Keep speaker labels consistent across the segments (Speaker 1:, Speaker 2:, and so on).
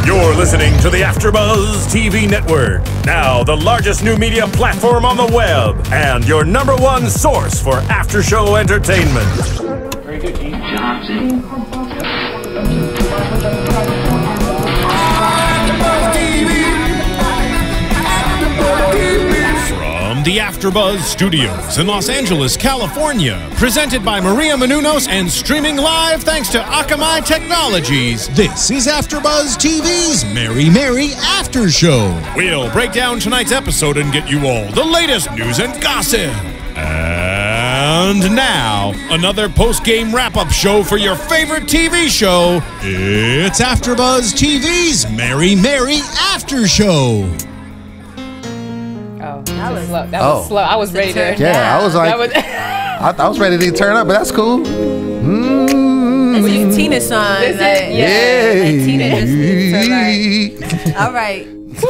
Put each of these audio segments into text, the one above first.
Speaker 1: You're listening to the AFTERBUZZ TV Network, now the largest new media platform on the web, and your #1 source for after-show entertainment.
Speaker 2: Very good, Keith. Johnson.
Speaker 3: From the AFTERBUZZ Studios in Los Angeles, California, presented by Maria Menounos and streaming live thanks to Akamai Technologies, this is AFTERBUZZ TV's Mary Mary After Show. We'll break down tonight's episode and get you all the latest news and gossip. And now, another post-game wrap-up show for your favorite TV show. It's AFTERBUZZ TV's Mary Mary After Show.
Speaker 4: That was slow. That was slow. I was ready to.
Speaker 5: Yeah, I was like, I was ready to turn up, but that's cool.
Speaker 6: It's Tina's song.
Speaker 5: Yeah.
Speaker 6: Like Tina just turn all right.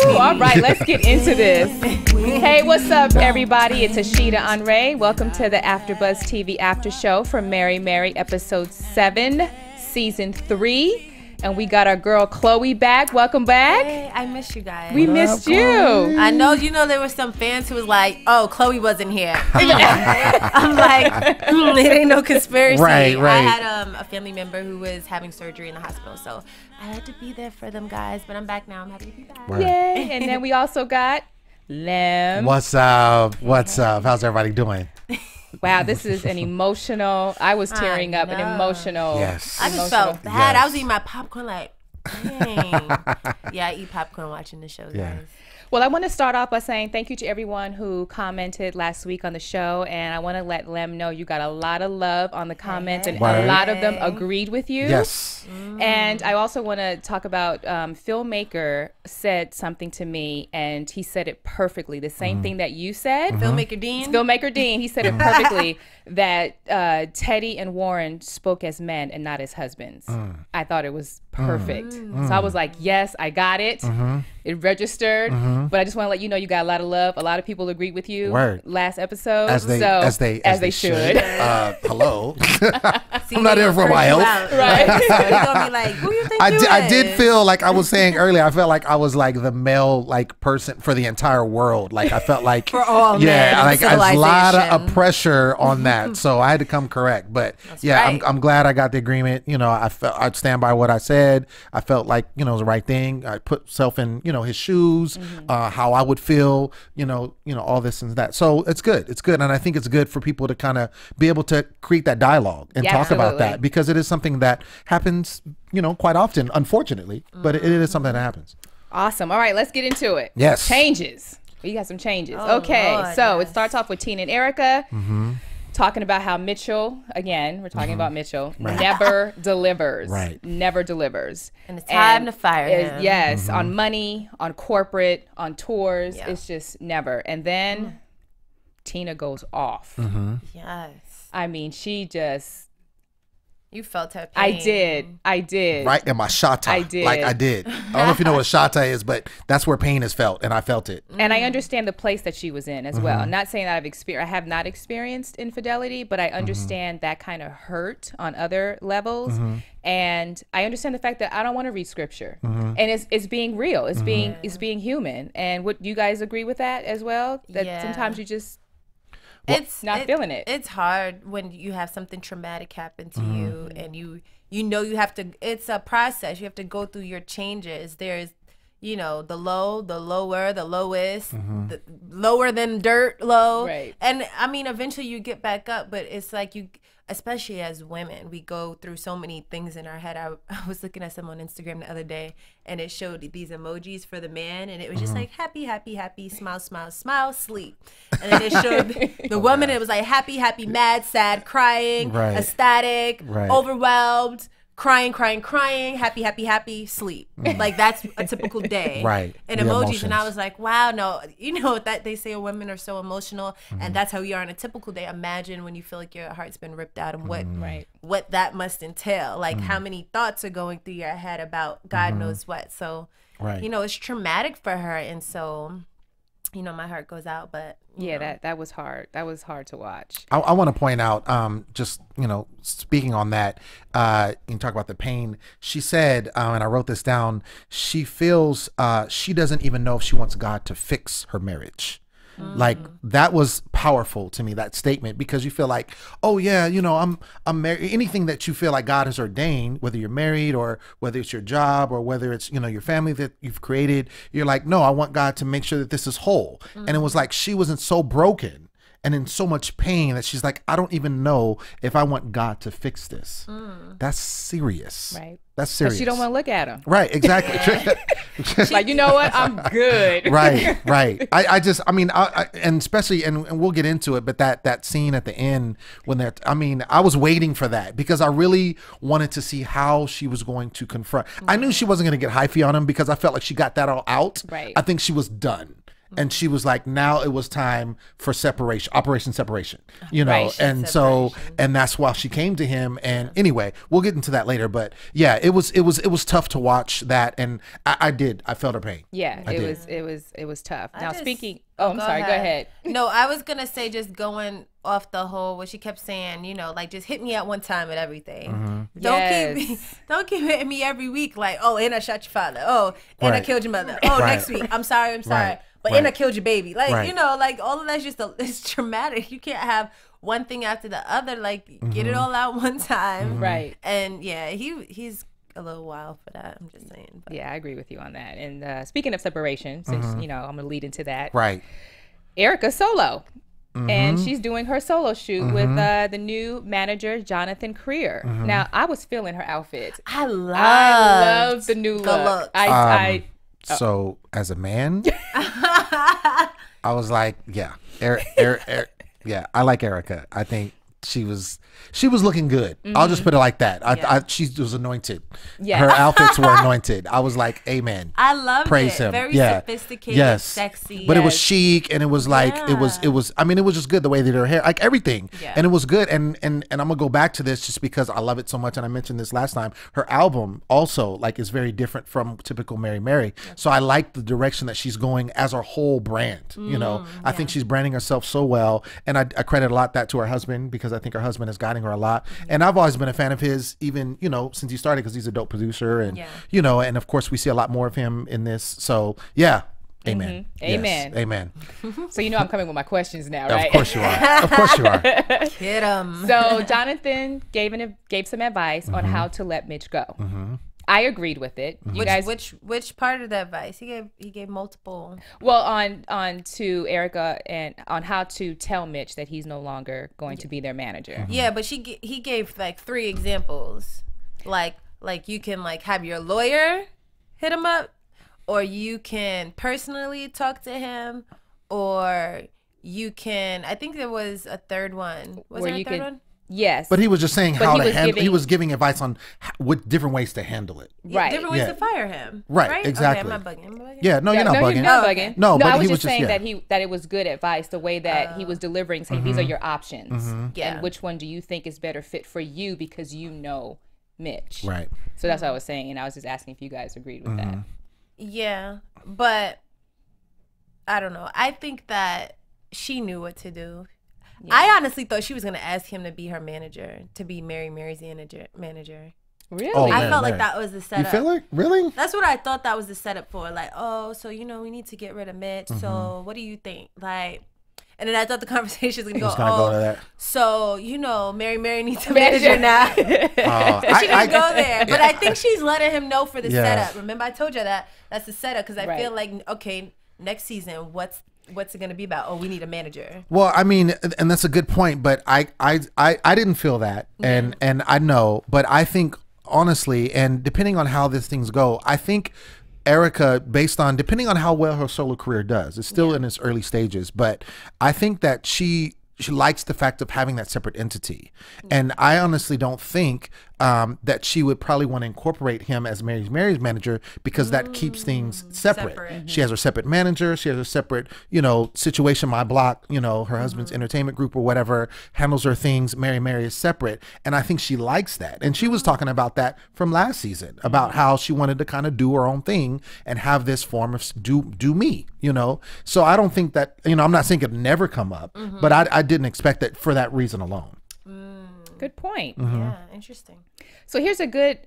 Speaker 4: All right, let's get into this. Hey, what's up, everybody? It's Ashida Onrae. Welcome to the AFTERBUZZ TV After Show for Mary Mary, Episode 7, Season 3. And we got our girl Chloe back. Welcome back.
Speaker 6: Hey, I miss you guys.
Speaker 4: We missed you.
Speaker 6: I know, there were some fans who was like, "Oh, Chloe wasn't here." I'm like, it ain't no conspiracy.
Speaker 5: Right.
Speaker 6: I had a family member who was having surgery in the hospital, so I had to be there for them guys. But I'm back now. I'm happy to be back.
Speaker 5: Right.
Speaker 4: Yay! And then we also got Lem.
Speaker 5: What's up? What's up? How's everybody doing?
Speaker 4: Wow, this is an emotional. I was tearing up. An emotional.
Speaker 5: Yes.
Speaker 6: I just felt bad.
Speaker 5: Yes.
Speaker 6: I was eating my popcorn like, dang. Yeah, I eat popcorn watching the show, guys.
Speaker 4: Well, I want to start off by saying thank you to everyone who commented last week on the show, and I want to let Lem know you got a lot of love on the comments, and a lot of them agreed with you.
Speaker 5: Yes.
Speaker 4: And I also want to talk about Filmmaker said something to me, and he said it perfectly. The same thing that you said.
Speaker 6: Filmmaker Dean.
Speaker 4: Filmmaker Dean. He said it perfectly. That Teddy and Warren spoke as men and not as husbands. I thought it was perfect. So I was like, yes, I got it. It registered. But I just want to let you know you got a lot of love. A lot of people agreed with you last episode.
Speaker 5: As they should. Hello. I'm not here for my health.
Speaker 4: Right.
Speaker 6: So you're gonna be like, who you think
Speaker 5: I did feel like I was saying earlier. I felt like I was like the male person for the entire world. Like I felt like
Speaker 6: for all men,
Speaker 5: like there's a lot of pressure on that. So I had to come correct. But I'm glad I got the agreement. I'd stand by what I said. I felt like it was the right thing. I put myself in his shoes, how I would feel. All this and that. So it's good. It's good, and I think it's good for people to kind of be able to create that dialogue and talk about that, because it is something that happens quite often, unfortunately, but it is something that happens.
Speaker 4: Awesome. All right, let's get into it.
Speaker 5: Yes.
Speaker 4: Changes. We got some changes.
Speaker 6: Oh,
Speaker 4: okay,
Speaker 6: Lord,
Speaker 4: so it starts off with Tina and Erica talking about how Mitchell, again, we're talking about Mitchell, never delivers.
Speaker 5: Right.
Speaker 4: Never delivers.
Speaker 6: And it's time to fire him.
Speaker 4: Yes, on money, on corporate, on tours. It's just never. And then Tina goes off.
Speaker 6: Yes.
Speaker 4: I mean, she just...
Speaker 6: You felt her pain.
Speaker 4: I did.
Speaker 5: Right in my shata.
Speaker 4: I did.
Speaker 5: Like I did. I don't know if you know what shata is, but that's where pain is felt, and I felt it.
Speaker 4: And I understand the place that she was in as well. I'm not saying that I have not experienced infidelity, but I understand that kind of hurt on other levels. And I understand the fact that I don't want to read scripture. And it's being real. It's being human. And would you guys agree with that as well? That sometimes you just not feeling it.
Speaker 6: It's hard when you have something traumatic happen to you, and you have to. It's a process. You have to go through your changes. There's the low, the lower, the lowest, the lower than dirt low.
Speaker 4: Right.
Speaker 6: And I mean, eventually you get back up, but it's like especially as women, we go through so many things in our head. I was looking at some on Instagram the other day, and it showed these emojis for the man, and it was just like happy, happy, happy, smile, smile, smile, sleep. And then it showed the woman, it was like happy, happy, mad, sad, crying, ecstatic, overwhelmed, crying, crying, crying, happy, happy, happy, sleep. Like that's a typical day. And emojis. Emotions. And I was like, wow, no, that they say women are so emotional, and that's how we are on a typical day. Imagine when you feel like your heart's been ripped out, and what that must entail. Like how many thoughts are going through your head about God knows what. So, it's traumatic for her. And so, you know, my heart goes out. But
Speaker 4: yeah, that was hard. That was hard to watch.
Speaker 5: I want to point out, just, you know, speaking on that, you talk about the pain. She said, and I wrote this down, she feels she doesn't even know if she wants God to fix her marriage. Like, that was powerful to me, that statement, because you feel like, oh yeah, you know, I'm married. Anything that you feel like God has ordained, whether you're married or whether it's your job or whether it's, you know, your family that you've created, you're like, no, I want God to make sure that this is whole. And it was like she wasn't so broken and in so much pain that she's like, I don't even know if I want God to fix this. That's serious.
Speaker 4: Right.
Speaker 5: That's serious.
Speaker 4: But she don't want to look at him.
Speaker 5: Right, exactly.
Speaker 4: She's like, you know what? I'm good.
Speaker 5: Right. I mean, and especially, and we'll get into it, but that scene at the end when they're, I mean, I was waiting for that because I really wanted to see how she was going to confront. I knew she wasn't going to get hyphy on him because I felt like she got that all out.
Speaker 4: Right.
Speaker 5: I think she was done. And she was like, now it was time for separation, Operation Separation, you know?
Speaker 4: Right.
Speaker 5: And so, and that's why she came to him. And anyway, we'll get into that later, but yeah, it was tough to watch that. And I felt her pain.
Speaker 4: Yeah, it was tough. Now speaking, I'm sorry, go ahead.
Speaker 6: No, I was going to say, just going off the whole, what she kept saying, you know, like, just hit me at one time at everything. Don't keep hitting me every week. Like, oh, and I shot your father. Oh, and I killed your mother. Oh, next week. I'm sorry. But and I killed your baby. Like, you know, like, all of that's just, it's traumatic. You can't have one thing after the other. Like, get it all out one time.
Speaker 4: Right.
Speaker 6: And yeah, he's a little wild for that. I'm just saying. But.
Speaker 4: Yeah, I agree with you on that. And speaking of separation, since, you know, I'm going to lead into that.
Speaker 5: Right.
Speaker 4: Erica's solo. And she's doing her solo shoot with the new manager, Jonathan Creer. Now, I was feeling her outfit.
Speaker 6: I love
Speaker 4: the new look.
Speaker 5: So as a man, I was like, yeah, yeah, I like Erica. I think she was looking good. I'll just put it like that. She was anointed. Yeah. Her outfits were anointed. I was like, amen.
Speaker 6: I love it.
Speaker 5: Praise him.
Speaker 6: Very sophisticated, sexy.
Speaker 5: But it was chic, and it was like, it was, I mean, it was just good the way they did her hair, like everything. Yeah. And it was good. And I'm going to go back to this just because I love it so much. And I mentioned this last time. Her album also like is very different from typical Mary Mary. So I like the direction that she's going as her whole brand. You know, I think she's branding herself so well. And I credit a lot that to her husband, because I think her husband is guiding her a lot. And I've always been a fan of his, even, you know, since he started, because he's a dope producer. And, you know, and of course we see a lot more of him in this. So yeah. Amen.
Speaker 4: Amen.
Speaker 5: Yes, amen.
Speaker 4: So you know I'm coming with my questions now, right?
Speaker 5: Of course you are. Of course you are.
Speaker 6: Hit him.
Speaker 4: So Jonathan gave some advice on how to let Mitch go. I agreed with it. You guys,
Speaker 6: which part of the advice? He gave multiple.
Speaker 4: Well, on to Erica and on how to tell Mitch that he's no longer going to be their manager.
Speaker 6: Yeah, but he gave like 3 examples. Like you can like have your lawyer hit him up, or you can personally talk to him, or you can, I think there was a third one. Was there a third one?
Speaker 4: Yes.
Speaker 5: But he was just saying how to handle. He was giving advice on what different ways to handle it.
Speaker 6: Right. Different ways to fire him.
Speaker 5: Right. Exactly.
Speaker 6: Okay, am I bugging?
Speaker 5: Yeah. No, you're not bugging.
Speaker 4: You're not bugging.
Speaker 5: No, but
Speaker 4: I was
Speaker 5: he
Speaker 4: just saying that it was good advice, the way that he was delivering, saying these are your options, and which one do you think is better fit for you, because you know Mitch. Right. So that's what I was saying, and I was just asking if you guys agreed with that.
Speaker 6: Yeah, but I don't know. I think that she knew what to do. Yeah. I honestly thought she was going to ask him to be her manager, to be Mary Mary's manager.
Speaker 4: Really?
Speaker 6: Oh, I felt like that was the setup.
Speaker 5: You feel like? Really?
Speaker 6: That's what I thought that was the setup for. Like, oh, so, you know, we need to get rid of Mitch. So what do you think? Like, and then I thought the conversation was going to go to that. So, you know, Mary needs a manager now. She didn't go there. But I think she's letting him know for the setup. Remember, I told you that's the setup, because I feel like, okay, next season, what's it going to be about? Oh, we need a manager.
Speaker 5: Well, I mean, and that's a good point, but I didn't feel that. And I know, but I think honestly, and depending on how these things go, I think Erica, depending on how well her solo career does, it's still in its early stages, but I think that she likes the fact of having that separate entity. And I honestly don't think that she would probably want to incorporate him as Mary's manager, because that keeps things separate. She has her separate manager. She has a separate, you know, situation, my block, you know, her husband's entertainment group or whatever, handles her things. Mary is separate. And I think she likes that. And she was talking about that from last season, about how she wanted to kind of do her own thing and have this form of do me, you know? So I don't think that, you know, I'm not saying it never come up, but I didn't expect it for that reason alone.
Speaker 4: Good point.
Speaker 6: Yeah, interesting.
Speaker 4: So here's a good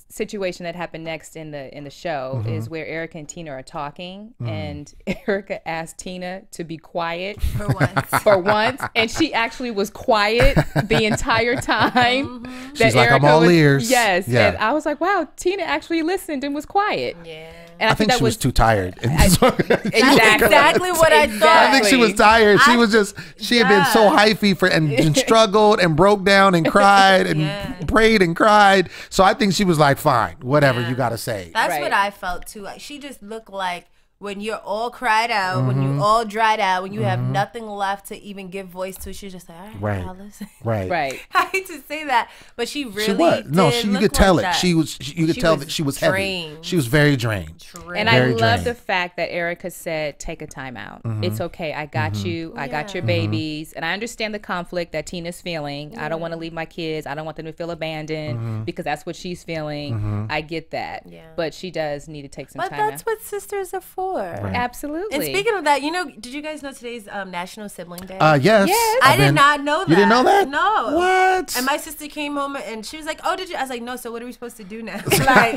Speaker 4: situation that happened next in the show is where Erica and Tina are talking, and Erica asked Tina to be quiet for once, and she actually was quiet the entire time.
Speaker 5: She's like, I'm all ears.
Speaker 4: Yes, and I was like, wow, Tina actually listened and was quiet.
Speaker 6: Yeah.
Speaker 4: And
Speaker 5: I think she was too tired.
Speaker 6: Exactly what I thought.
Speaker 5: I think she was tired. She was just, she had been so hyphy and struggled and broke down and cried and prayed and cried. So I think she was like, fine, whatever you got to say.
Speaker 6: That's what I felt too. Like, she just looked like when you're all cried out, when you all dried out, when you have nothing left to even give voice to, she's just like, all right, I'll listen.
Speaker 4: Right.
Speaker 6: I hate to say that, but she really did.
Speaker 5: No, you could tell
Speaker 6: like
Speaker 5: it. You could tell that she was
Speaker 6: drained.
Speaker 5: heavy. She was very drained.
Speaker 4: And I love the fact that Erica said, take a time out. It's okay. I got you. I got your babies. And I understand the conflict that Tina's feeling. I don't want to leave my kids. I don't want them to feel abandoned because that's what she's feeling. I get that. Yeah. But she does need to take some time out.
Speaker 6: But that's what sisters are for.
Speaker 5: Right.
Speaker 4: Absolutely.
Speaker 6: And speaking of that, you know, did you guys know today's National Sibling Day?
Speaker 5: Yes.
Speaker 6: I did not know that.
Speaker 5: You didn't know that?
Speaker 6: No.
Speaker 5: What?
Speaker 6: And my sister came home and she was like, "Oh, did you?" I was like, "No." So what are we supposed to do now? Like,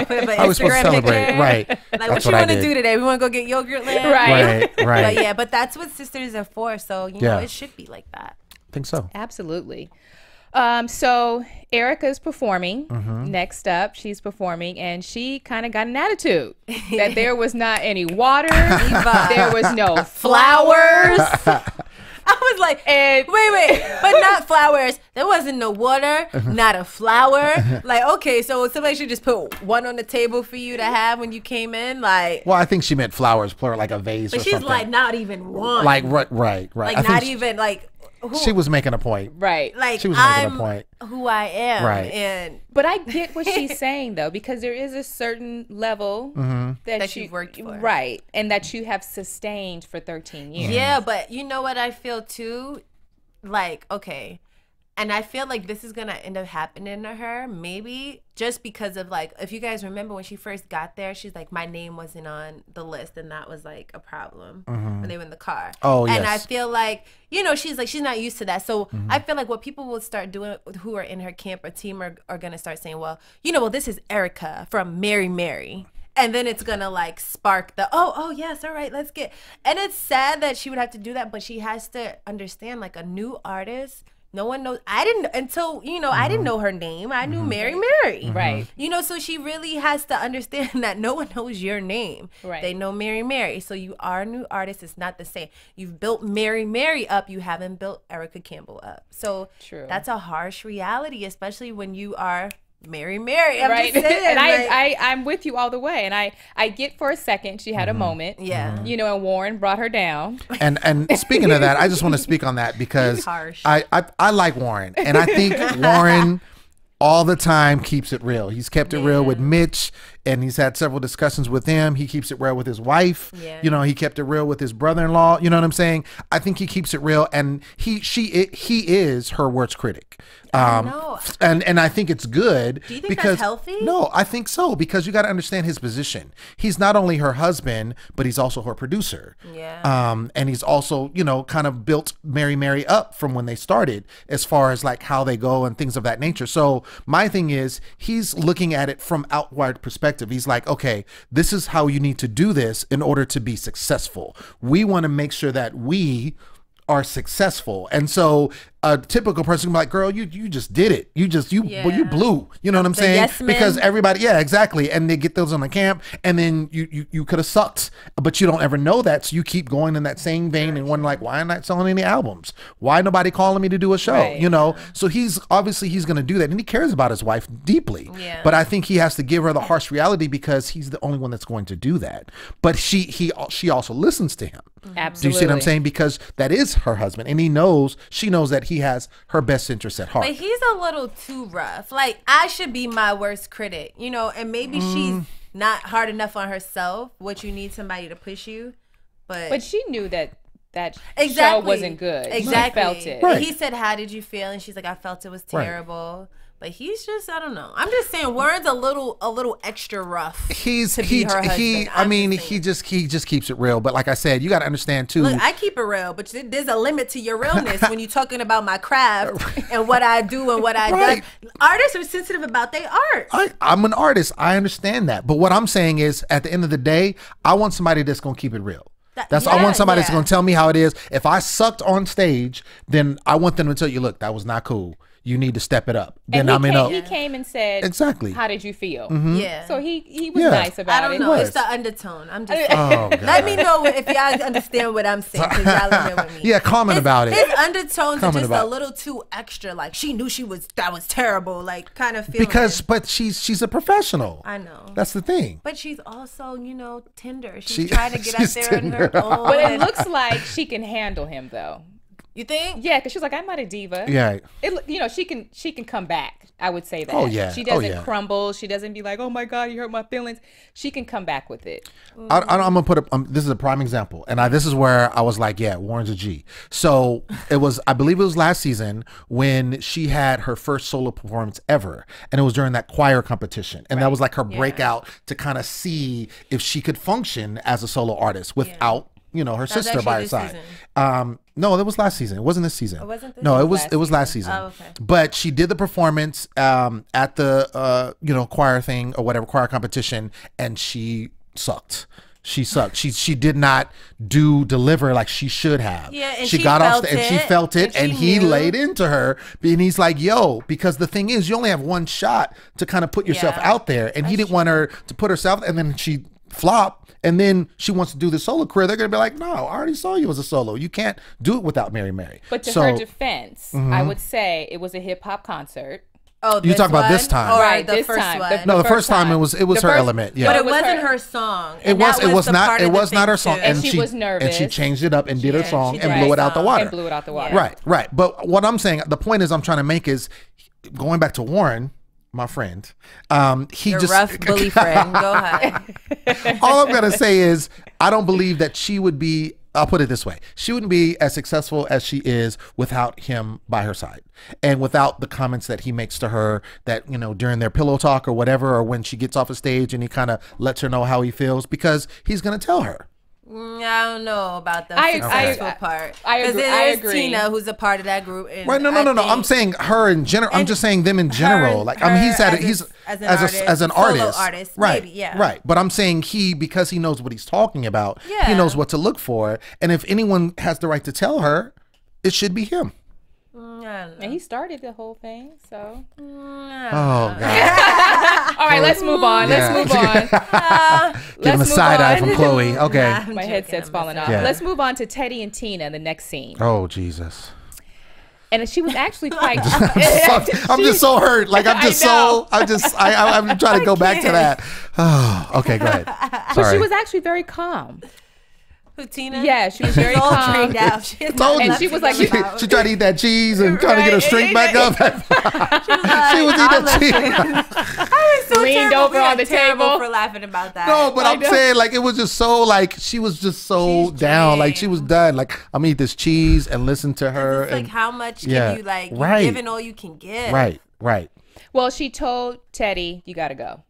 Speaker 6: put up an
Speaker 5: I was supposed to
Speaker 6: Instagram
Speaker 5: celebrate,
Speaker 6: picture.
Speaker 5: right?
Speaker 6: Like, what you want to do today? We want to go get yogurt land,
Speaker 4: right?
Speaker 6: But yeah, but that's what sisters are for. So you know, it should be like that.
Speaker 5: I think so.
Speaker 4: Absolutely. So Erica's performing. Next up, she's performing, and she kind of got an attitude that there was not any water, there was no flowers.
Speaker 6: I was like, wait, but not flowers. There wasn't no water, not a flower. Like, okay, so somebody should just put one on the table for you to have when you came in. Like,
Speaker 5: well, I think she meant flowers, plural, like a vase.
Speaker 6: But
Speaker 5: or
Speaker 6: she's
Speaker 5: something.
Speaker 6: like, not even one.
Speaker 5: Like, right.
Speaker 6: Like, not even like.
Speaker 5: She was making a point.
Speaker 4: Right.
Speaker 6: Like,
Speaker 5: she was making a point.
Speaker 6: Who I am.
Speaker 5: Right.
Speaker 4: But I get what she's saying, though, because there is a certain level that you've worked for. Right. And that you have sustained for 13 years.
Speaker 6: Yeah, but you know what I feel, too? Like, okay. And I feel like this is going to end up happening to her, maybe just because of, like, if you guys remember when she first got there, she's like, my name wasn't on the list. And that was, like, a problem when they were in the car.
Speaker 5: Oh, yes.
Speaker 6: And I feel like, you know, she's like, she's not used to that. So I feel like what people will start doing who are in her camp or team are going to start saying, well, you know, well, this is Erica from Mary Mary. And then it's going to, like, spark the, oh, yes, all right, let's get. And it's sad that she would have to do that, but she has to understand, like, a new artist. No one knows. I didn't until, you know, I didn't know her name. I knew Mary Mary.
Speaker 4: Right.
Speaker 6: You know, so she really has to understand that no one knows your name.
Speaker 4: Right.
Speaker 6: They know Mary Mary. So you are a new artist. It's not the same. You've built Mary Mary up. You haven't built Erica Campbell up. So that's a harsh reality, especially when you are Mary Mary. I'm just saying,
Speaker 4: and
Speaker 6: like,
Speaker 4: I'm with you all the way. And I get for a second she had a moment.
Speaker 6: Yeah.
Speaker 4: You know, and Warren brought her down.
Speaker 5: And speaking of that, I just want to speak on that because I like Warren. And I think Warren all the time keeps it real. He's kept it real with Mitch, and he's had several discussions with him. He keeps it real with his wife. You know, he kept it real with his brother-in-law. You know what I'm saying? I think he keeps it real, and he is her worst critic. And I think it's good.
Speaker 6: Do you think that's healthy?
Speaker 5: No, I think so, because you got to understand his position. He's not only her husband, but he's also her producer. Yeah. And he's also, you know, kind of built Mary Mary up from when they started, as far as like how they go and things of that nature. So my thing is, he's looking at it from outward perspective. He's like, okay, this is how you need to do this in order to be successful. We want to make sure that we are successful. And so a typical person can be like, girl, you just did it. You blew. You know what I'm saying?
Speaker 6: Yes,
Speaker 5: because everybody, exactly. And they get those on the camp, and then you could have sucked, but you don't ever know that. So you keep going in that same vein and wondering, like, why am I not selling any albums? Why nobody calling me to do a show? You know? So he's going to do that, and he cares about his wife deeply. But I think he has to give her the harsh reality, because he's the only one that's going to do that. But she also listens to him.
Speaker 4: Absolutely.
Speaker 5: Do you see what I'm saying? Because that is her husband, and she knows that he has her best interest at heart.
Speaker 6: But he's a little too rough. Like, I should be my worst critic, you know, and maybe she's not hard enough on herself, which you need somebody to push you. But
Speaker 4: she knew that
Speaker 6: exactly.
Speaker 4: show wasn't good.
Speaker 6: Exactly.
Speaker 4: She felt it.
Speaker 5: Right.
Speaker 6: He said, "How did you feel?" And she's like, "I felt it was terrible." Right. But he's just, I don't know. I'm just saying, Warren's a little extra rough. He just
Speaker 5: keeps it real. But like I said, you got to understand too.
Speaker 6: Look, I keep it real, but there's a limit to your realness when you're talking about my craft and what I do and what I do. Artists are sensitive about their art.
Speaker 5: I'm an artist. I understand that. But what I'm saying is, at the end of the day, I want somebody that's going to keep it real. I want somebody that's going to tell me how it is. If I sucked on stage, then I want them to tell you, look, that was not cool. You need to step it up. Then
Speaker 4: he came and said,
Speaker 5: exactly.
Speaker 4: How did you feel?
Speaker 6: Yeah.
Speaker 4: So he was nice about it.
Speaker 6: I don't know. It's the undertone. I'm just let me know if y'all understand what I'm saying, because y'all in there with me.
Speaker 5: Yeah, comment about it.
Speaker 6: His undertones are just a little too extra. Like, she knew that was terrible. Like, kind of feeling.
Speaker 5: But she's a professional.
Speaker 6: I know.
Speaker 5: That's the thing.
Speaker 6: But she's also, tender. She's trying to get out there on her own.
Speaker 4: But it looks like she can handle him, though.
Speaker 6: You think?
Speaker 4: Yeah, because she's like, I'm not a diva.
Speaker 5: Yeah.
Speaker 4: She can come back. I would say that.
Speaker 5: Oh yeah.
Speaker 4: She doesn't crumble. She doesn't be like, oh my God, you hurt my feelings. She can come back with it.
Speaker 5: I'm gonna put this is a prime example, and this is where I was like, yeah, Warren's a G. So I believe it was last season when she had her first solo performance ever, and it was during that choir competition, and that was like her breakout to kind of see if she could function as a solo artist without her sister by her side. No, that was last season. It wasn't this season. It wasn't this season? It was last season.
Speaker 6: Oh, okay.
Speaker 5: But she did the performance at the choir thing or whatever, choir competition, and she sucked. She sucked. She did not deliver like she should have.
Speaker 6: Yeah, and
Speaker 5: she got off and she felt it, and he laid into her, and he's like, yo, because the thing is, you only have one shot to kind of put yourself out there, and he didn't want her to put herself, and then she flopped. And then she wants to do the solo career. They're going to be like, no, I already saw you as a solo. You can't do it without Mary Mary.
Speaker 4: But to her defense, I would say it was a hip hop concert.
Speaker 6: Oh,
Speaker 5: you talk about this time,
Speaker 6: right? The first time.
Speaker 5: The first time it was her element. Yeah,
Speaker 6: but it wasn't her song.
Speaker 5: It was not her song,
Speaker 4: and she was nervous,
Speaker 5: and she changed it up and did her song and blew it out the water. Right. But what I'm saying, the point is, I'm trying to make is going back to Warren. My friend,
Speaker 6: Your rough bully friend. Go ahead.
Speaker 5: All I'm gonna say is, I don't believe that she would be. I'll put it this way: she wouldn't be as successful as she is without him by her side, and without the comments that he makes to her. That during their pillow talk or whatever, or when she gets off a stage and he kind of lets her know how he feels, because he's gonna tell her.
Speaker 6: I don't know about the successful part. Because there's Tina, who's a part of that group. And
Speaker 5: right? No. I'm saying her in general. I'm just saying them in general. Like, I mean, he's as an artist, right?
Speaker 6: Maybe, yeah.
Speaker 5: Right. But I'm saying because he knows what he's talking about. Yeah. He knows what to look for, and if anyone has the right to tell her, it should be him.
Speaker 4: And he started the whole thing, so.
Speaker 5: Oh God!
Speaker 4: All right, let's move on.
Speaker 5: Give him a side eye from Chloe. Okay.
Speaker 4: My headset's falling off. Let's move on to Teddy and Tina in the next scene.
Speaker 5: Oh Jesus!
Speaker 4: And she was actually quite.
Speaker 5: I'm just so hurt. Like I'm trying to go back to that. Oh, okay, go ahead. Sorry.
Speaker 4: But she was actually very calm.
Speaker 6: Who, Tina?
Speaker 4: Yeah, she was very calm.
Speaker 6: Out.
Speaker 4: And she was like,
Speaker 5: she tried to eat that cheese and trying to get her strength back up. She was eating that cheese.
Speaker 6: I was so
Speaker 4: leaned over on the table
Speaker 6: for laughing about that.
Speaker 5: No, but I'm saying, like, it was just so, like, she was just so down. Like, she was done. Like, I'm gonna eat this cheese and listen to her.
Speaker 6: It's like, how much can you, like, you're giving all you can give.
Speaker 5: Right.
Speaker 4: Well, she told Teddy, you gotta go.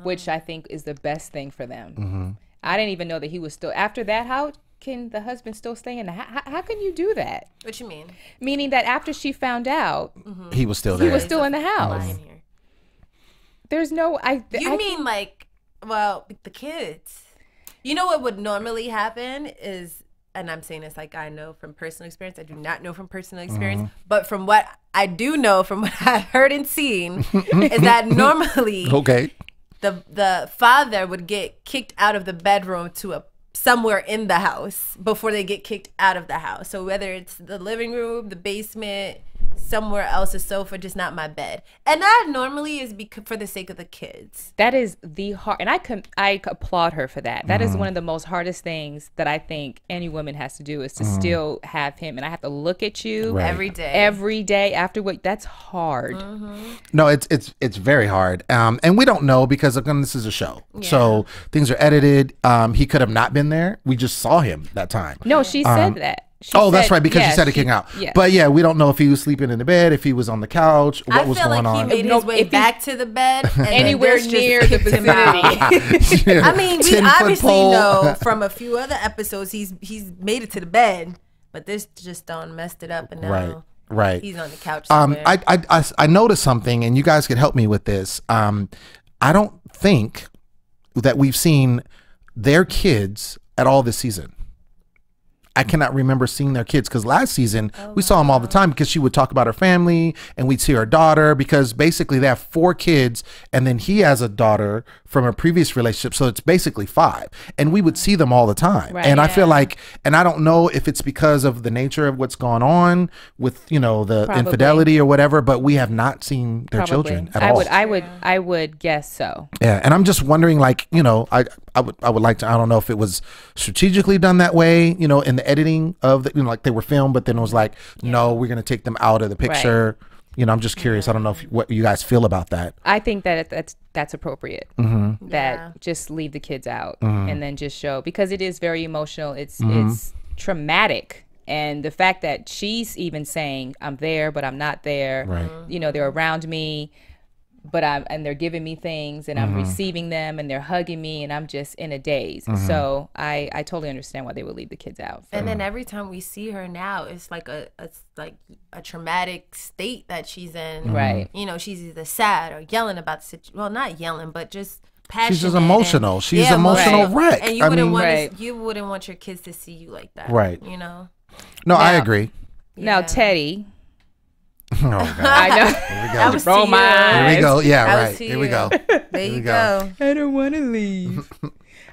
Speaker 4: Which I think is the best thing for them. I didn't even know that he was still, after that, how can the husband still stay in the house? How can you do that?
Speaker 6: What you mean?
Speaker 4: Meaning that after she found out,
Speaker 5: he was still there.
Speaker 4: He was still in the house. There's no,
Speaker 6: You mean like, well, the kids. You know what would normally happen is, and I'm saying this like I know from personal experience. I do not know from personal experience, but from what I do know, from what I've heard and seen, is that normally,
Speaker 5: okay,
Speaker 6: the father would get kicked out of the bedroom to somewhere in the house before they get kicked out of the house. So whether it's the living room, the basement, somewhere else, a sofa, just not my bed. And that normally is for the sake of the kids.
Speaker 4: That is the hard, and I applaud her for that. That is one of the most hardest things that I think any woman has to do, is to still have him, and I have to look at you every day after what. That's hard.
Speaker 5: No, it's very hard, and we don't know because again, this is a show, so things are edited. He could have not been there. We just saw him that time.
Speaker 4: No, she said that.
Speaker 5: That's right, because she said it came out. Yeah. But yeah, we don't know if he was sleeping in the bed, if he was on the couch, what was going on.
Speaker 6: I feel like he made his way back to the bed. And
Speaker 4: anywhere near the vicinity.
Speaker 6: I mean, we obviously know from a few other episodes he's made it to the bed, but this just messed it up, and now he's on the couch somewhere.
Speaker 5: I noticed something, and you guys could help me with this. I don't think that we've seen their kids at all this season. I cannot remember seeing their kids, because last season we saw them all the time, because she would talk about her family and we'd see her daughter, because basically they have 4 kids and then he has a daughter from a previous relationship. So it's basically 5, and we would see them all the time. And I feel like, and I don't know if it's because of the nature of what's going on with, you know, the infidelity or whatever, but we have not seen their children at all.
Speaker 4: I would guess so.
Speaker 5: Yeah. And I'm just wondering, like, you know, I would like to, I don't know if it was strategically done that way, you know, in the editing of the, you know, like they were filmed, but then it was like, no, we're going to take them out of the picture. You know, I'm just curious. I don't know what you guys feel about that.
Speaker 4: I think that that's appropriate. That just leave the kids out and then just show, because it is very emotional. It's traumatic. And the fact that she's even saying, I'm there, but I'm not there. You know, they're around me, but and they're giving me things, and I'm receiving them, and they're hugging me, and I'm just in a daze. So I totally understand why they would leave the kids out.
Speaker 6: And then every time we see her now, it's like a traumatic state that she's in.
Speaker 4: Right.
Speaker 6: You know, she's either sad or yelling about the situation. Well, not yelling, but just passionate.
Speaker 5: She's just emotional. She's an emotional wreck.
Speaker 6: And you wouldn't want your kids to see you like that. Right. You know.
Speaker 5: No, I agree.
Speaker 4: Now Teddy.
Speaker 5: Oh, God.
Speaker 4: I know.
Speaker 5: Here we go.
Speaker 4: Roll my eyes.
Speaker 5: Here we go. Yeah, right. Here we go.
Speaker 6: There you go.
Speaker 4: I don't want to leave.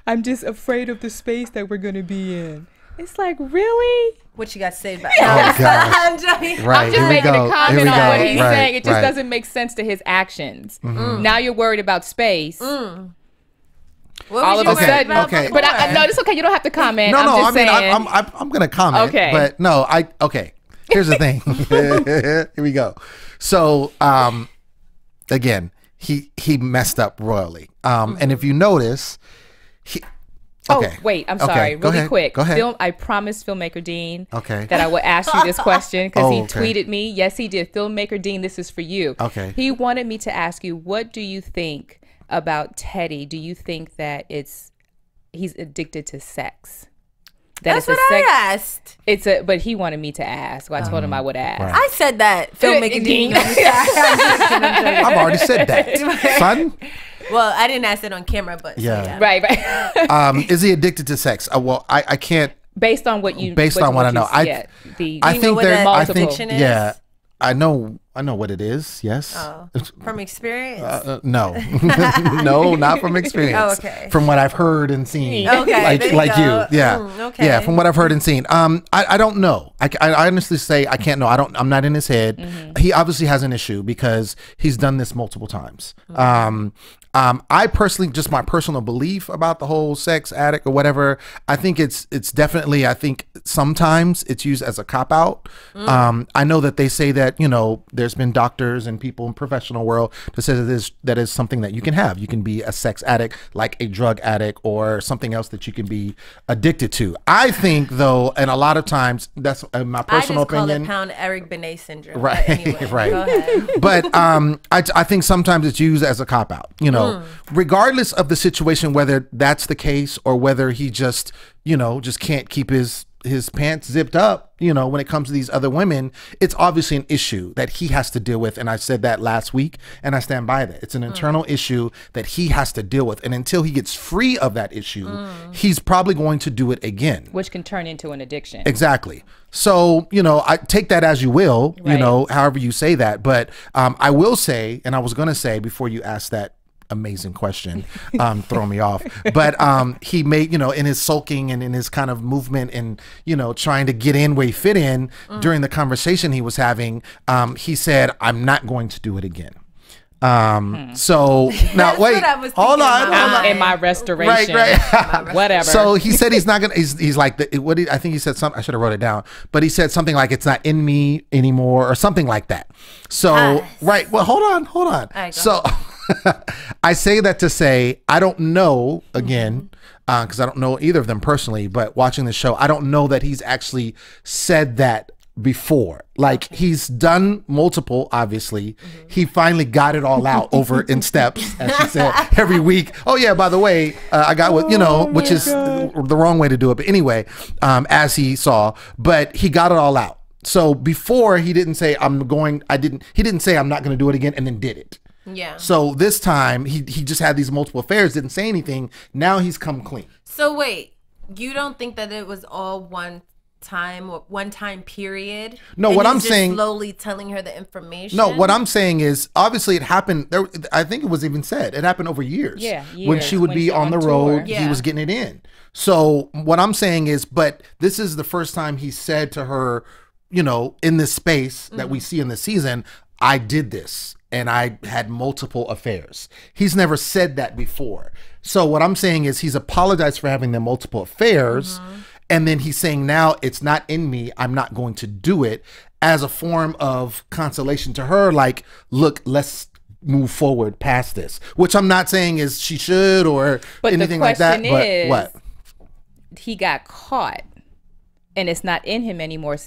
Speaker 4: I'm just afraid of the space that we're going to be in. It's like, really?
Speaker 6: What you got to say about
Speaker 5: that?
Speaker 4: I'm just making a comment on what he's saying. It just doesn't make sense to his actions. Now you're worried about space.
Speaker 6: What
Speaker 4: all of a sudden, but no, it's okay. You don't have to comment.
Speaker 5: I'm going to comment.
Speaker 4: Okay.
Speaker 5: But no, okay. Here's the thing. Here we go. So, again, he messed up royally. And if you notice,
Speaker 4: Oh, wait, I'm sorry. Really quick.
Speaker 5: Go ahead.
Speaker 4: I promised Filmmaker Dean that I would ask you this question, because he tweeted me. Yes, he did. Filmmaker Dean, this is for you.
Speaker 5: Okay.
Speaker 4: He wanted me to ask you, what do you think about Teddy? Do you think that he's addicted to sex?
Speaker 6: That's what I asked.
Speaker 4: But he wanted me to ask. So I told him I would ask.
Speaker 6: I said that. Filmmaker Dean.
Speaker 5: I've already said that, son.
Speaker 6: Well, I didn't ask it on camera, but
Speaker 5: yeah.
Speaker 4: Right.
Speaker 5: Is he addicted to sex? Well, I can't.
Speaker 4: Based on what you.
Speaker 5: Based on what I know, I think yeah. I know what it is. Yes.
Speaker 6: Oh, from experience?
Speaker 5: No, no, not from experience.
Speaker 6: Oh, okay.
Speaker 5: From what I've heard and seen.
Speaker 6: Okay.
Speaker 5: like you. Yeah.
Speaker 6: Okay.
Speaker 5: Yeah. From what I've heard and seen. I don't know. I honestly say I can't know. I'm not in his head. He obviously has an issue because he's done this multiple times. I personally, just my personal belief about the whole sex addict or whatever, I think it's definitely, I think sometimes it's used as a cop out. I know that they say that, you know, there's been doctors and people in professional world that says that is something that you can have. You can be a sex addict, like a drug addict, or something else that you can be addicted to. I think though, and a lot of times that's my personal opinion.
Speaker 6: I just call it Eric Benet syndrome.
Speaker 5: Right.
Speaker 6: But anyway,
Speaker 5: right.
Speaker 6: Go ahead.
Speaker 5: But I think sometimes it's used as a cop out, you know. Regardless of the situation, whether that's the case or whether he just, you know, just can't keep his pants zipped up, you know, when it comes to these other women, it's obviously an issue that he has to deal with. And I said that last week, and I stand by that. It's an internal issue that he has to deal with. And until he gets free of that issue, he's probably going to do it again.
Speaker 4: Which can turn into an addiction.
Speaker 5: Exactly. So, you know, I take that as you will, you know, however you say that. But I will say, and I was going to say before you asked that amazing question. Throw me off. But he made, you know, in his sulking and in his kind of movement and, you know, trying to get in where he fit in during the conversation he was having, he said, I'm not going to do it again. So now wait, hold on.
Speaker 4: In my restoration,
Speaker 5: right.
Speaker 4: Whatever.
Speaker 5: So he said he's not gonna. He's like, I think he said something. I should have wrote it down, but he said something like it's not in me anymore or something like that. So right. Well, hold on. Right, so I say that to say I don't know again. Because I don't know either of them personally, but watching the show, I don't know that he's actually said that before. Like, he's done multiple, obviously. He finally got it all out over in steps, as she said, every week. Oh yeah, by the way, I got what, you know, which is the wrong way to do it. But anyway, as he saw, but he got it all out. So before, he didn't say he didn't say I'm not going to do it again and then did it.
Speaker 6: Yeah.
Speaker 5: So this time he just had these multiple affairs, didn't say anything. Now he's come clean.
Speaker 6: So wait, you don't think that it was all one time period?
Speaker 5: No,
Speaker 6: and
Speaker 5: what I'm
Speaker 6: just
Speaker 5: saying,
Speaker 6: slowly telling her the information.
Speaker 5: No, what I'm saying is obviously it happened there. I think it was even said it happened over years.
Speaker 4: Yeah,
Speaker 5: when she would be on the road, he was getting it in. So what I'm saying is, but this is the first time he said to her, you know, in this space that we see in the season, I did this and I had multiple affairs. He's never said that before. So what I'm saying is he's apologized for having the multiple affairs. And then he's saying now it's not in me. I'm not going to do it, as a form of consolation to her. Like, look, let's move forward past this, which I'm not saying is she should or anything like that. But what?
Speaker 4: He got caught and it's not in him anymore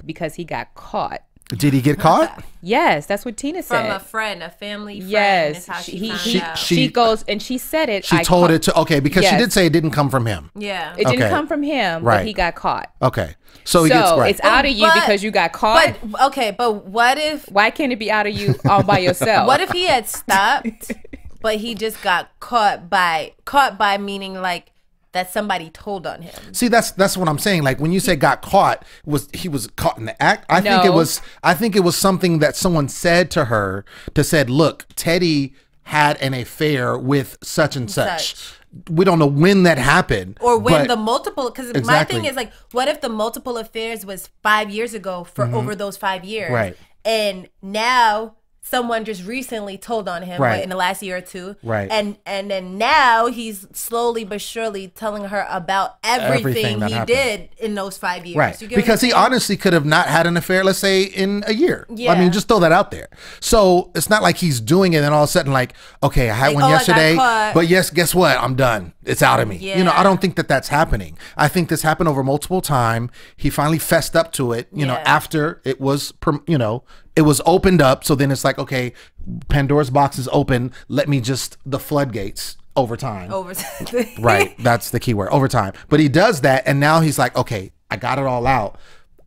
Speaker 4: because he got caught.
Speaker 5: Did he get caught?
Speaker 4: Yes, that's what Tina said.
Speaker 6: From a friend, a family friend.
Speaker 4: Yes,
Speaker 6: is how she found out.
Speaker 4: She goes and she said it.
Speaker 5: She told it to, okay, because she did say it didn't come from him.
Speaker 6: Yeah.
Speaker 4: It didn't come from him, but he got caught.
Speaker 5: Okay. So he gets
Speaker 4: it's out of you because you got caught.
Speaker 6: But what if...
Speaker 4: Why can't it be out of you all by yourself?
Speaker 6: What if he had stopped, but he just got caught by meaning like that somebody told on him?
Speaker 5: See, that's what I'm saying. Like, when you say got caught, he was caught in the act? I think it was something that someone said to her said, look, Teddy had an affair with such and such. We don't know when that happened.
Speaker 6: Or when the multiple, because my thing is like, what if the multiple affairs was 5 years ago for over those 5 years?
Speaker 5: Right.
Speaker 6: And now someone just recently told on him in the last year or two.
Speaker 5: Right.
Speaker 6: And then now he's slowly but surely telling her about everything he did in those 5 years.
Speaker 5: Right. Because he honestly could have not had an affair, let's say, in a year. Yeah. I mean, just throw that out there. So it's not like he's doing it and all of a sudden like, okay, I had one yesterday, but yes, guess what? I'm done. It's out of me. Yeah. You know, I don't think that that's happening. I think this happened over multiple time. He finally fessed up to it, you know, after it was, you know, it was opened up. So then it's like, okay, Pandora's box is open. Let me just, the floodgates over time. Right. That's the key word, over time. But he does that. And now he's like, okay, I got it all out.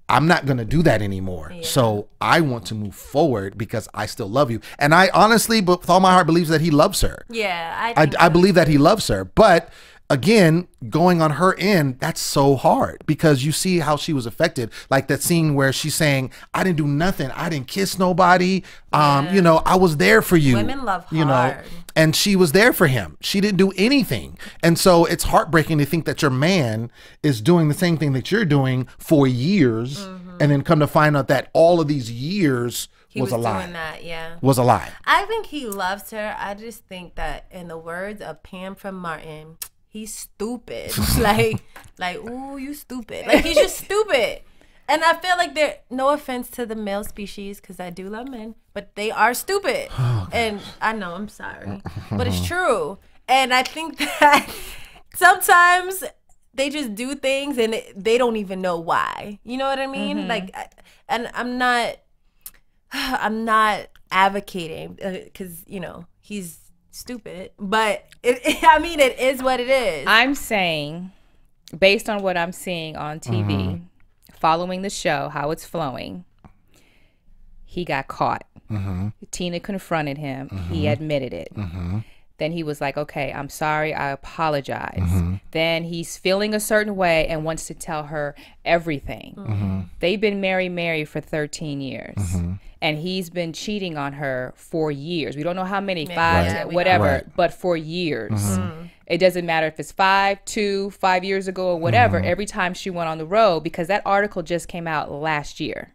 Speaker 5: I'm not going to do that anymore. Yeah. So I want to move forward because I still love you. And I honestly, with all my heart, believes that he loves her.
Speaker 6: Yeah.
Speaker 5: I believe that he loves her. But again, going on her end, that's so hard because you see how she was affected. Like that scene where she's saying, I didn't do nothing. I didn't kiss nobody. You know, I was there for you.
Speaker 6: Women love hard.
Speaker 5: You know, and she was there for him. She didn't do anything. And so it's heartbreaking to think that your man is doing the same thing that you're doing for years. And then come to find out that all of these years was a lie.
Speaker 6: Doing that, yeah.
Speaker 5: Was a lie.
Speaker 6: I think he loves her. I just think that in the words of Pam from Martin, he's stupid. like, ooh, you stupid. Like, he's just stupid. And I feel like no offense to the male species, because I do love men, but they are stupid. Oh, and I know, I'm sorry, but it's true. And I think that sometimes they just do things and they don't even know why. You know what I mean? Like, and I'm not advocating because, you know, he's stupid, but I mean, it is what it is.
Speaker 4: I'm saying, based on what I'm seeing on TV, following the show, how it's flowing, he got caught. Tina confronted him. He admitted it. Then he was like, okay, I'm sorry, I apologize. Then he's feeling a certain way and wants to tell her everything. They've been Mary Mary for 13 years. and he's been cheating on her for years. We don't know how many, 5,
Speaker 6: Right.
Speaker 4: whatever,
Speaker 5: Right.
Speaker 4: but for years. It doesn't matter if it's 5, 2, 5 years ago or whatever. Every time she went on the road, because that article just came out last year.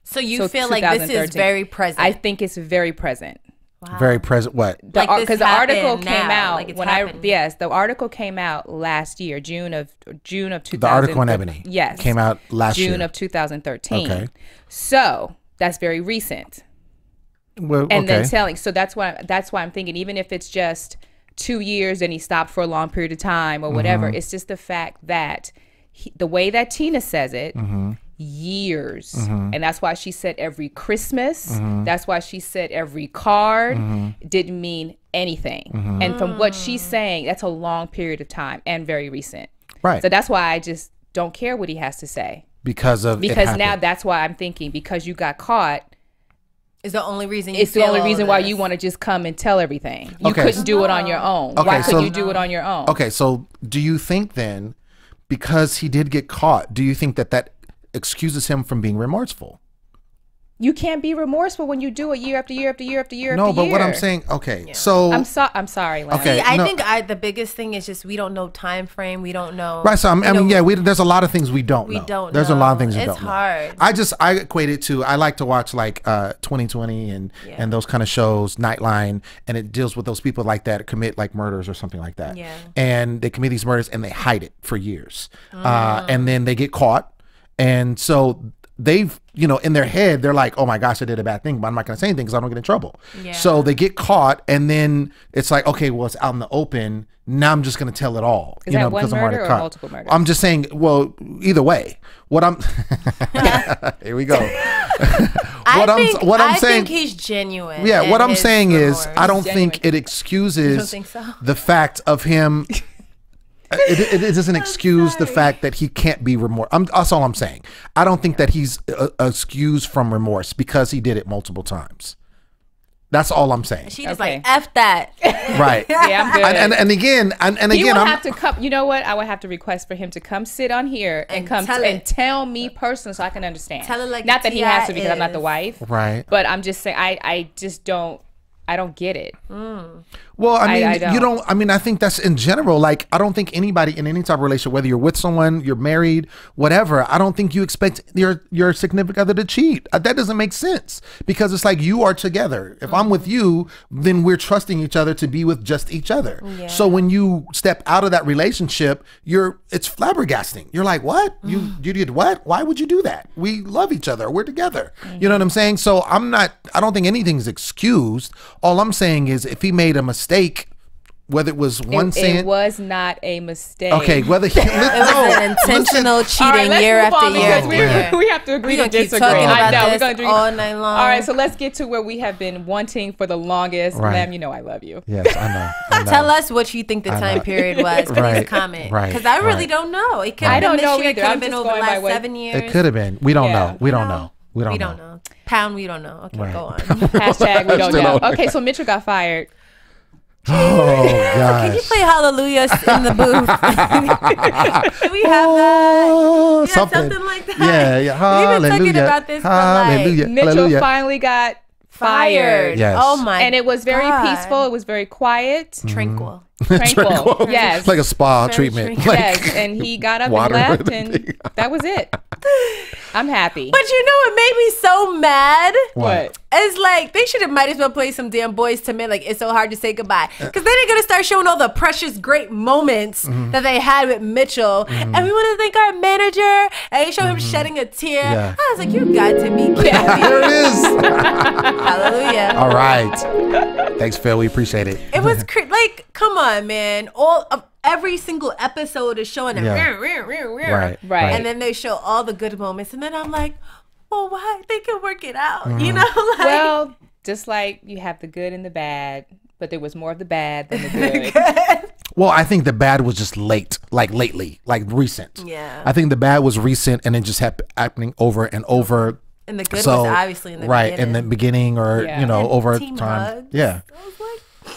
Speaker 6: So you feel like this is very present?
Speaker 4: I think it's very present.
Speaker 6: Wow.
Speaker 5: Very present. What?
Speaker 4: Because the article came out
Speaker 6: like
Speaker 4: the article came out last year, June of 2000.
Speaker 5: The article in Ebony.
Speaker 4: Yes,
Speaker 5: came out last year.
Speaker 4: June of 2013.
Speaker 5: Okay.
Speaker 4: So that's very recent.
Speaker 5: Well,
Speaker 4: And
Speaker 5: okay.
Speaker 4: then telling. So that's why I'm thinking, even if it's just 2 years and he stopped for a long period of time or whatever, it's just the fact that the way that Tina says it. Years, and that's why she said every Christmas, that's why she said every card, didn't mean anything. And from what she's saying, that's a long period of time and very recent.
Speaker 5: Right.
Speaker 4: So that's why I just don't care what he has to say,
Speaker 5: because
Speaker 4: now that's why I'm thinking, because you got caught,
Speaker 6: is the only reason
Speaker 4: it's the only reason why you want to just come and tell everything. You couldn't do it on your own.
Speaker 5: Okay,
Speaker 4: Why
Speaker 5: so-
Speaker 4: could you do it on your own?
Speaker 5: Okay, so do you think then, because he did get caught, do you think that excuses him from being remorseful?
Speaker 4: You can't be remorseful when you do it year after year after year after year
Speaker 5: No,
Speaker 4: after year.
Speaker 5: but what I'm saying, okay, so
Speaker 4: I'm sorry, Lana.
Speaker 5: Okay.
Speaker 6: See, I
Speaker 5: no.
Speaker 6: think the biggest thing is just we don't know time frame. We don't know.
Speaker 5: right. So I mean, there's a lot of things we don't know.
Speaker 6: We don't
Speaker 5: There's a lot of
Speaker 6: know.
Speaker 5: things we
Speaker 6: It's
Speaker 5: don't know.
Speaker 6: hard.
Speaker 5: I equate it to, I like to watch like 2020 and those kind of shows, Nightline, and it deals with those people like that commit like murders or something like that.
Speaker 6: Yeah.
Speaker 5: And they commit these murders and they hide it for years, and then they get caught, and so they've, in their head, they're like, oh my gosh, I did a bad thing, but I'm not going to say anything because I don't get in trouble.
Speaker 6: Yeah.
Speaker 5: So they get caught, and then it's like, okay, well, it's out in the open. Now I'm just going to tell it all.
Speaker 4: Is that one murder or multiple murders?
Speaker 5: I'm just saying, well, either way, what I'm, here we go.
Speaker 6: I think he's genuine.
Speaker 5: Yeah, what
Speaker 6: in
Speaker 5: I'm
Speaker 6: his
Speaker 5: saying is,
Speaker 6: remorse.
Speaker 5: I don't think it excuses
Speaker 6: You don't think so?
Speaker 5: the fact of him. It doesn't excuse the fact that he can't be remorse. That's all I'm saying. I don't think that he's excused from remorse because he did it multiple times. That's all I'm saying.
Speaker 6: She was like, F that.
Speaker 5: Right.
Speaker 4: Yeah, I'm good.
Speaker 5: And again,
Speaker 4: He would
Speaker 5: I'm
Speaker 4: have to come. You know what? I would have to request for him to come sit on here and come and tell me personally so I can understand.
Speaker 6: Tell it like
Speaker 4: not that he has to because I'm not
Speaker 6: is.
Speaker 4: the wife.
Speaker 5: right.
Speaker 4: But I'm just saying I just don't. I don't get it.
Speaker 5: Well, I mean,
Speaker 4: I don't.
Speaker 5: you don't. I mean, I think that's in general. Like, I don't think anybody in any type of relationship, whether you're with someone, you're married, whatever, I don't think you expect your significant other to cheat. That doesn't make sense because it's like you are together. If I'm with you, then we're trusting each other to be with just each other.
Speaker 6: Yeah.
Speaker 5: So when you step out of that relationship, it's flabbergasting. You're like, what? You did what? Why would you do that? We love each other. We're together. You know what I'm saying? So I don't think anything's excused. All I'm saying is if he made a mistake, whether it was one sin.
Speaker 4: It was not a mistake.
Speaker 5: Okay, whether he,
Speaker 6: It was an intentional cheating year after year.
Speaker 4: Because we have to agree to
Speaker 6: We're gonna keep
Speaker 4: disagree.
Speaker 6: talking about
Speaker 4: I know,
Speaker 6: this
Speaker 4: we're gonna
Speaker 6: all night long.
Speaker 4: All right, so let's get to where we have been wanting for the longest.
Speaker 5: Right.
Speaker 4: Lem, you know I love you.
Speaker 5: Yes, I know.
Speaker 6: Tell us what you think the time period was. Please
Speaker 5: Right,
Speaker 6: comment.
Speaker 5: right,
Speaker 6: Because I really
Speaker 5: right.
Speaker 6: don't know. It could
Speaker 4: I
Speaker 6: have been
Speaker 4: don't
Speaker 6: this
Speaker 4: know
Speaker 6: year. It
Speaker 4: either.
Speaker 6: could have
Speaker 4: I'm
Speaker 6: been
Speaker 4: just
Speaker 6: over the
Speaker 4: going by
Speaker 6: last
Speaker 4: what-
Speaker 6: 7 years.
Speaker 5: It could have been. We don't know. We don't know. We don't
Speaker 6: We
Speaker 5: know.
Speaker 6: don't know. Pound, we don't know. Okay,
Speaker 5: Right.
Speaker 6: go on.
Speaker 4: Hashtag we don't know. Okay, so Mitchell got fired.
Speaker 5: Oh gosh.
Speaker 6: Can you play Hallelujah in the booth? Can we have that? Yeah, something like that.
Speaker 5: Yeah.
Speaker 6: We've been talking
Speaker 5: Hallelujah.
Speaker 6: about this for like
Speaker 5: Hallelujah.
Speaker 4: Mitchell
Speaker 5: Hallelujah.
Speaker 4: finally got fired.
Speaker 5: Yes.
Speaker 6: Oh my
Speaker 4: And it was very
Speaker 6: God.
Speaker 4: peaceful. It was very quiet.
Speaker 6: Tranquil.
Speaker 4: Tranquil. Yes.
Speaker 5: It's like a spa
Speaker 6: Very
Speaker 5: treatment.
Speaker 6: tranquil.
Speaker 5: Like,
Speaker 4: Yes. And he got up and
Speaker 5: water
Speaker 4: left,
Speaker 5: with a
Speaker 4: and
Speaker 5: thing.
Speaker 4: that was it. I'm happy.
Speaker 6: But you know what made me so mad?
Speaker 4: What?
Speaker 6: It's like they should have might as well play some damn Boys to Men. Like It's So Hard to Say Goodbye, because then they're gonna start showing all the precious, great moments that they had with Mitchell, and we want to thank our manager. And they show him shedding a tear.
Speaker 5: Yeah.
Speaker 6: I was like, you got to be kidding me.
Speaker 5: There it is.
Speaker 6: Hallelujah.
Speaker 5: All right. Thanks, Phil. We appreciate it.
Speaker 6: It was like, come on, man. All of every single episode is showing them.
Speaker 5: Yeah. Right.
Speaker 4: Right.
Speaker 6: And then they show all the good moments, and then I'm like, well, why? They can work it out, you know? Like,
Speaker 4: Well, just like you have the good and the bad, but there was more of the bad than the good.
Speaker 5: Well, I think the bad was just late, like lately, like recent.
Speaker 6: Yeah.
Speaker 5: I think the bad was recent and it just happening over and over.
Speaker 6: and the good was obviously in the
Speaker 5: right
Speaker 6: beginning.
Speaker 5: in the beginning or
Speaker 4: Yeah.
Speaker 5: you know
Speaker 6: And
Speaker 5: over
Speaker 6: team
Speaker 5: time.
Speaker 6: hugs.
Speaker 5: Yeah.
Speaker 6: I was like,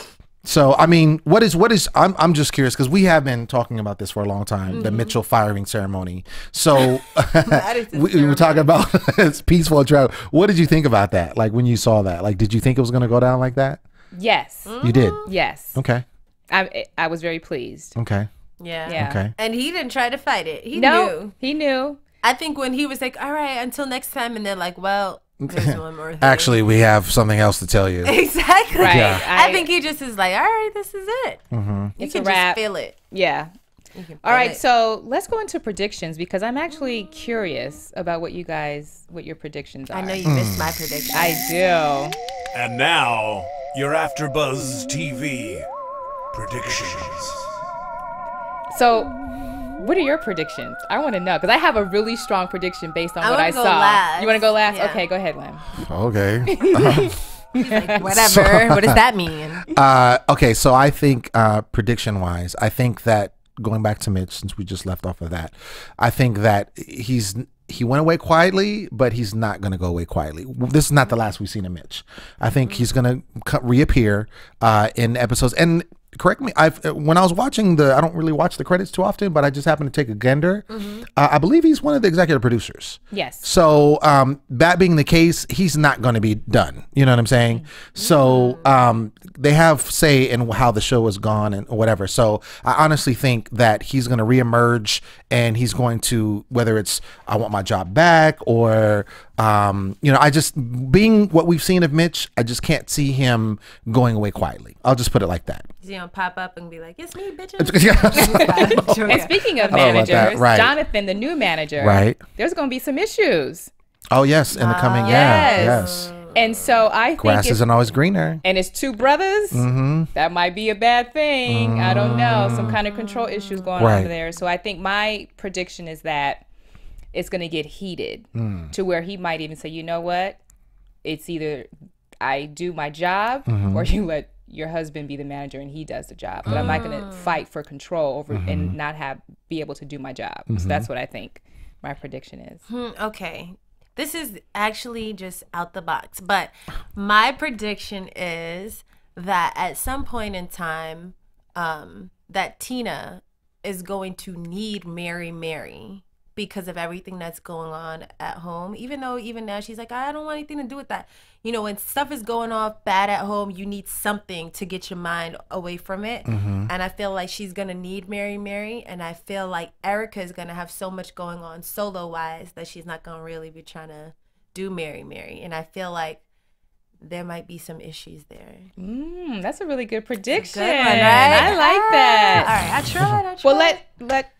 Speaker 5: So, I mean, what is, I'm just curious because we have been talking about this for a long time, the Mitchell firing ceremony. So, we were talking about it's peaceful travel. What did you think about that? Like, when you saw that, like, did you think it was going to go down like that?
Speaker 4: Yes.
Speaker 5: You did?
Speaker 4: Yes.
Speaker 5: Okay.
Speaker 4: I was very pleased.
Speaker 5: Okay.
Speaker 6: Yeah.
Speaker 5: Okay.
Speaker 6: And he didn't try to fight it. He
Speaker 4: No,
Speaker 6: knew.
Speaker 4: he knew.
Speaker 6: I think when he was like, all right, until next time, and they're like, well, there's one more thing.
Speaker 5: Actually, we have something else to tell you.
Speaker 6: Exactly.
Speaker 4: Right.
Speaker 5: Yeah.
Speaker 6: I think he just is like, all right, this is it.
Speaker 4: It's
Speaker 6: You
Speaker 4: a
Speaker 6: can
Speaker 4: wrap.
Speaker 6: just feel it.
Speaker 4: Yeah.
Speaker 6: You can
Speaker 4: All
Speaker 6: feel
Speaker 4: right,
Speaker 6: it.
Speaker 4: so let's go into predictions because I'm actually curious about what your predictions are.
Speaker 6: I know you missed my prediction.
Speaker 4: I do.
Speaker 1: And now, your AfterBuzz TV predictions.
Speaker 4: So, what are your predictions? I want to know because I have a really strong prediction based on what I
Speaker 6: wanna go
Speaker 4: saw.
Speaker 6: last.
Speaker 4: You want to go last?
Speaker 6: Yeah.
Speaker 4: Okay, go ahead, Lim.
Speaker 5: Okay.
Speaker 6: Like, whatever. What does that mean?
Speaker 5: Okay, so I think prediction wise, I think that going back to Mitch, since we just left off of that, I think that he went away quietly, but he's not going to go away quietly. This is not the last we've seen of Mitch. I think he's going to reappear in episodes. And correct me, when I was watching I don't really watch the credits too often, but I just happened to take a gander. I believe he's one of the executive producers.
Speaker 4: Yes.
Speaker 5: So that being the case, he's not going to be done. You know what I'm saying? So they have say in how the show has gone and whatever. So I honestly think that he's going to reemerge and he's going to, whether it's I want my job back or I just, being what we've seen of Mitch, I just can't see him going away quietly. I'll just put it like that.
Speaker 6: He's gonna pop up and be like, "It's me, bitches."
Speaker 4: And speaking of
Speaker 5: I don't know about that.
Speaker 4: managers,
Speaker 5: Right.
Speaker 4: Jonathan, the new manager,
Speaker 5: Right.
Speaker 4: there's going to be some issues.
Speaker 5: Oh yes, in the coming
Speaker 4: Yes.
Speaker 5: yes.
Speaker 4: And so I think
Speaker 5: Grass isn't always greener.
Speaker 4: and it's two brothers, that might be a bad thing. I don't know. Some kind of control issues going
Speaker 5: Right.
Speaker 4: on there. So I think my prediction is that it's going to get heated to where he might even say, you know what? It's either I do my job or you let your husband be the manager and he does the job. But I'm not going to fight for control over and not be able to do my job. So that's what I think my prediction is.
Speaker 6: Okay. This is actually just out the box, but my prediction is that at some point in time, that Tina is going to need Mary Mary because of everything that's going on at home. Even though even now she's like, I don't want anything to do with that. You know, when stuff is going off bad at home, you need something to get your mind away from it. And I feel like she's going to need Mary Mary. And I feel like Erica is going to have so much going on solo-wise that she's not going to really be trying to do Mary Mary. And I feel like there might be some issues there.
Speaker 4: That's a really good prediction.
Speaker 6: Good one, right?
Speaker 4: I like that.
Speaker 6: All right, I tried.
Speaker 4: Well,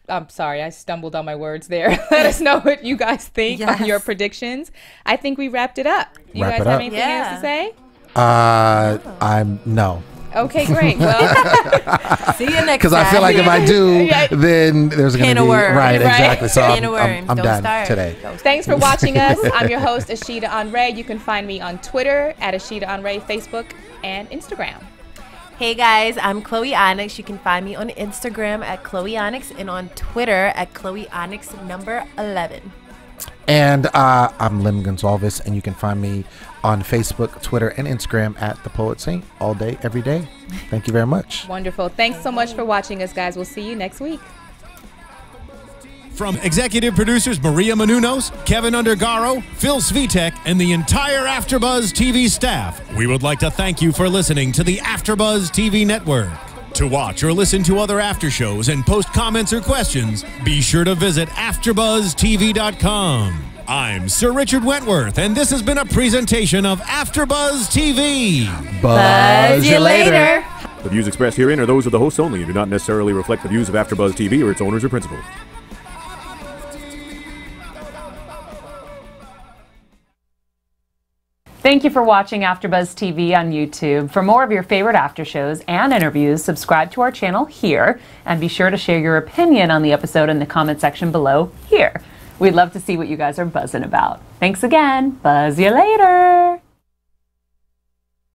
Speaker 4: I'm sorry, I stumbled on my words there. Let us know what you guys think on your predictions. I think we wrapped it up. You
Speaker 5: Wrap
Speaker 4: guys
Speaker 5: it
Speaker 4: have
Speaker 5: up.
Speaker 4: anything else to say?
Speaker 5: I'm no.
Speaker 4: Okay, great. Well,
Speaker 6: See you next time.
Speaker 5: Because I feel like if I do, then there's going to be
Speaker 6: worms.
Speaker 5: right,
Speaker 4: Right.
Speaker 5: exactly. So
Speaker 6: Can of
Speaker 5: I'm
Speaker 6: worms. Don't
Speaker 5: done
Speaker 6: start.
Speaker 5: today.
Speaker 4: thanks for watching us. I'm your host, Ashida Onrae. You can find me on Twitter at Ashida Onrae, Facebook, and Instagram.
Speaker 6: Hey guys, I'm Chloe Onyx. You can find me on Instagram at Chloe Onyx and on Twitter at Chloe Onyx number 11.
Speaker 5: And I'm Lim Gonsalves, and you can find me on Facebook, Twitter, and Instagram at The Poet Saint all day, every day. Thank you very much.
Speaker 4: Wonderful. Thanks so much for watching us, guys. We'll see you next week.
Speaker 3: From executive producers Maria Menounos, Kevin Undergaro, Phil Svitek, and the entire AfterBuzz TV staff, we would like to thank you for listening to the AfterBuzz TV network. To watch or listen to other after shows and post comments or questions, be sure to visit AfterBuzzTV.com. I'm Sir Richard Wentworth, and this has been a presentation of AfterBuzz TV.
Speaker 5: Buzz you later.
Speaker 7: The views expressed herein are those of the hosts only and do not necessarily reflect the views of AfterBuzz TV or its owners or principals.
Speaker 8: Thank you for watching AfterBuzz TV on YouTube. For more of your favorite after shows and interviews, subscribe to our channel here, and be sure to share your opinion on the episode in the comment section below here. We'd love to see what you guys are buzzing about. Thanks again. Buzz you later.